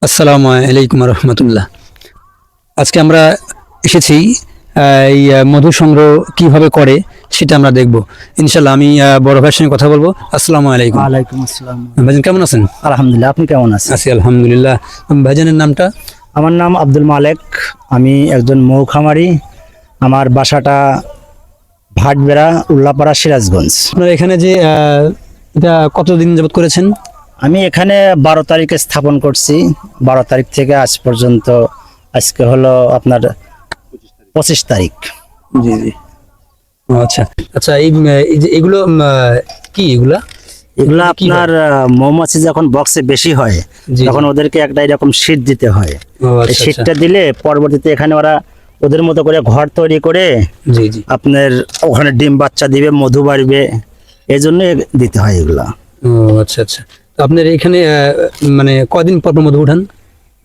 আসসালামু আলাইকুম রহমতুল্লাহ। আজকে আমরা এসেছি এই মধু সংগ্রহ কিভাবে করে সেটা আমরা দেখব ইনশাল্লাহ। আমি বড় ভাইয়ের সঙ্গে কথা বলবো। আসসালামু আলাইকুম। ওয়ালাইকুম আসসালাম। ভাইজান কেমন আছেন? আলহামদুলিল্লাহ, আপনি কেমন আছেন? আছি আলহামদুলিল্লাহ। ভাইজানের নামটা? আমার নাম আব্দুল মালেক, আমি একজন মৌ খামারি। আমার বাসাটা ভাটবেড়া, উল্লাপাড়া, সিরাজগঞ্জ। আপনার এখানে যে এটা কতদিন যাবত করেছেন? আমি এখানে 12 তারিখে স্থাপন করছি। 12 তারিখ থেকে আজ পর্যন্ত, আজকে হলো আপনার 25 তারিখ। জি জি। ও আচ্ছা আচ্ছা। এই যে এগুলো কি এগুলা? এগুলা কি আপনার মৌমাছি যখন বক্সে বেশি হয় জি, তখন জি। ওদেরকে একটা এরকম শীট দিতে হয়। ও এই আচ্ছা আচ্ছা। শীটটা দিলে পরবর্তীতে এখানে ওরা ওদের মতো করে ঘর তৈরি করে জি জি। আপনার ওখানে ডিম বাচ্চা দিবে, মধু বাড়বে, এই জন্য দিতে হয় এগুলা। ও আচ্ছা আচ্ছা। তো আপনার এখানে মানে কদিন পর পর মধু উঠান?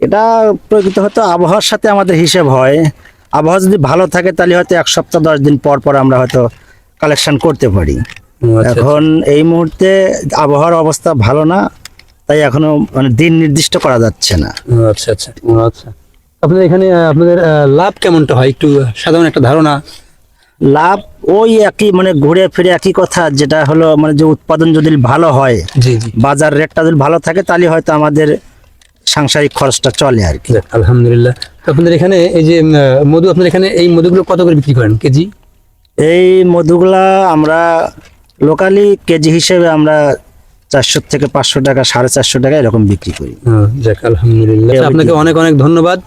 এটা প্রকৃত হয়তো আবহাওয়ার সাথে আমাদের হিসেব হয়। আবহাওয়া যদি ভালো থাকে তাহলে হয়তো 1 সপ্তাহ 10 দিন পর পর আমরা হয়তো কালেকশন করতে পারি। ও আচ্ছা এখন এই মুহূর্তে আবহাওয়ার অবস্থা ভালো না, তাই এখনো মানে দিন নির্দিষ্ট করা যাচ্ছে না। ও আচ্ছা আচ্ছা। ও আচ্ছা। আপনাদের এখানে আপনাদের লাভ কেমনটা হয় একটু সাধারণ একটা ধারণা? লাভ ওই একই, মানে ঘুরে ফিরে একই কথা, যেটা হলো মানে যে উৎপাদন যদি ভালো হয়, জি জি। বাজার রেটটা যদি ভালো থাকে, তাহলে হয়তো আমাদের সাংসারিক খরচটা চলে আর কি। যাক, আলহামদুলিল্লাহ। তো আপনাদের এখানে এই যে মধু, আপনার এখানে এই মধুগুলো কত করে বিক্রি করেন কেজি? এই মধুগুলা আমরা লোকালি কেজি হিসেবে আমরা 400 থেকে 500 টাকা, 450 টাকা এরকম বিক্রি করি। যাক আলহামদুলিল্লাহ, আপনাকে অনেক অনেক ধন্যবাদ।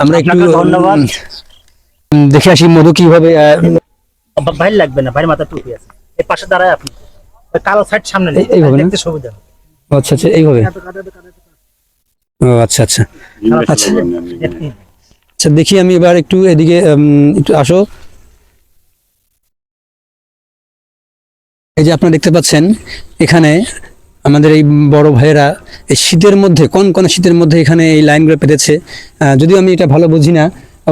আমরা একটু আপনাকে ধন্যবাদ। দেখে আসি মধু কিভাবে ভাই লাগবে না, ভাই মাথা টুপি আছে, এই পাশে দাঁড়ায় আপনি ওই কালো সাইড সামনে নেই, এইভাবে না? দেখতে সুবিধা হবে। আচ্ছা আচ্ছা, এইভাবে। ও আচ্ছা আচ্ছা আচ্ছা আচ্ছা। দেখি আমি এবার একটু এদিকে, একটু আসো। এই যে আপনারা দেখতে পাচ্ছেন এখানে আমাদের এই বড় ভাইয়েরা এই শীতের মধ্যে, কোন কোন শীতের মধ্যে এখানে এই লাইনগুলো পেতেছে। যদিও আমি এটা ভালো বুঝি না,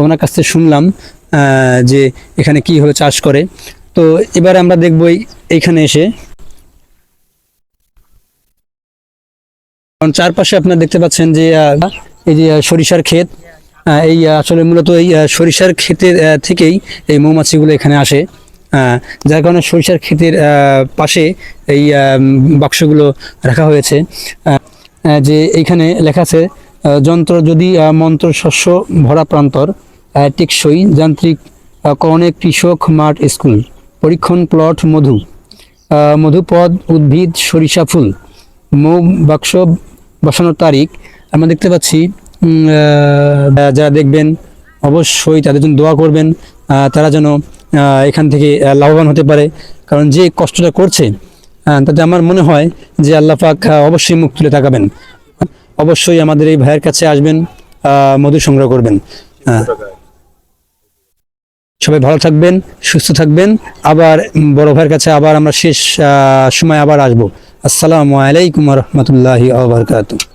ওনার কাছ থেকে শুনলাম যে এখানে কীভাবে চাষ করে। তো এবার আমরা দেখব এইখানে এসে, কারণ চারপাশে আপনারা দেখতে পাচ্ছেন যে এই যে সরিষার ক্ষেত, এই আসলে মূলত এই সরিষার ক্ষেতের থেকেই এই মৌমাছিগুলো এখানে আসে। যার কারণে সরিষার ক্ষেতের পাশে এই বাক্সগুলো রাখা হয়েছে। যে এইখানে লেখা আছে, যন্ত্র যদি মন্ত্র শস্য ভরা প্রান্তর, টেকসই যান্ত্রিক করণে কৃষক মাঠ স্কুল, পরীক্ষণ প্লট মধু, মধুপদ উদ্ভিদ সরিষা ফুল, মৌ বাক্স বসানোর তারিখ। আমরা দেখতে পাচ্ছি। যারা দেখবেন অবশ্যই তাদের জন্য দোয়া করবেন, তারা যেন এখান থেকে লাভবান হতে পারে। কারণ যে কষ্টটা করছে তাতে আমার মনে হয় যে আল্লাহ পাক অবশ্যই মুখ তুলে তাকাবেন। অবশ্যই আমাদের এই ভাইয়ের কাছে আসবেন, মধু সংগ্রহ করবেন। সবাই ভালো থাকবেন, সুস্থ থাকবেন। আবার বড় ভাইয়ের কাছে আবার আমরা শেষ সময় আবার আসবো। আসসালামু আলাইকুম রহমতুল্লাহি ওয়া বারাকাতুহু।